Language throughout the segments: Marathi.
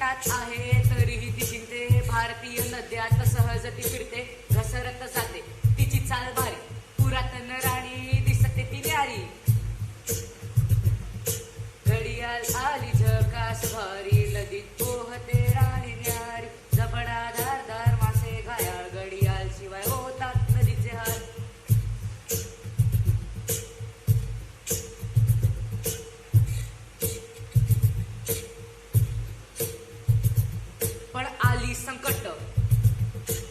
संकटात आहे तरीही ती जिंकते. भारतीय नद्यात सहज ती फिरते, घसरत जाते तिची चाल भारी. पुरातन राणी दिसते ती न्यारी. घडियाल आली झकास भारी, नदीत पोहते राणी न्यारी. जबडा धारदार मासे घायाळ, घडियाल शिवाय होतात नदीचे हाल.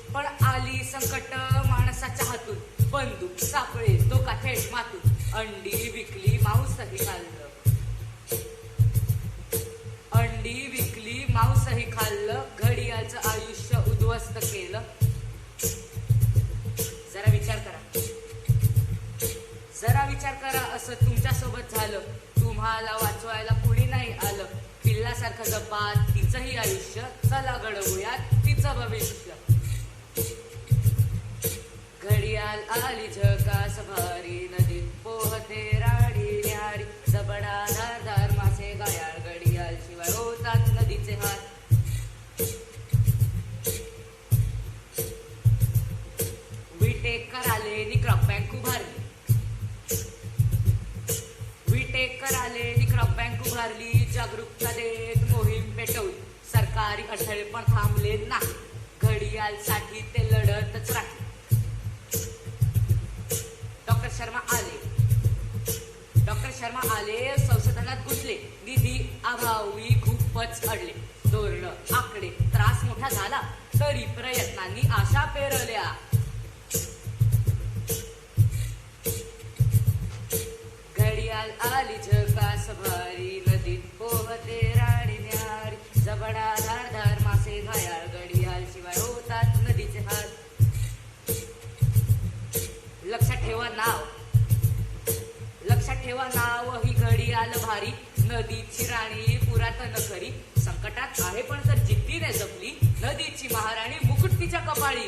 पण आली संकट माणसाच्या हातून. बंदूक सापळे धोका थेट मातून. अंडी विकली मांसही खाल्लं, अंडी विकली मांसही खाल्लं. घडियाळचं आयुष्य उद्ध्वस्त केलं. जरा विचार करा असं तुमच्यासोबत झालं. तुम्हाला वाचवायला कुणी नाही आलं. पिल्लासारखं जपा तिचंही आयुष्य, चला घडवूयात तिचं भविष्य. घडियाल आली झकास भारी, नदीत पोहते राणी न्यारी. जबडा धारदार मासे घायाळ, घडियाल शिवाय होतात नदीचे हाल. विटेकर आले नि क्रॉप बँक उभारली. विटेकर आले नि क्रॉप बँक उभारली. जागरूकता देत मोहीम पेटवली. सरकारी अडथळे पण थांबले नाही. घडियालसाठी ते लढतच राहिले. डॉक्टर शर्मा आले संशोधनात घुसले. निधी अभावी खूपच अडले. धोरण आकडे त्रास मोठा झाला, तरी प्रयत्नांनी आशा पेरल्या. घडियाल आली झकास भारी, नदीत पोहते राणी न्यारी. जबडा धारदार मासे घायाळ, घडियाल शिवाय होतात नदीचे हाल. लक्षात ठेवा नाव ही घडियाल भारी. नदीची राणी पुरातन खरी. संकटात आहे पण जर जिद्दीने जपली, नदीची महाराणी मुकुट तिच्या कपाळी.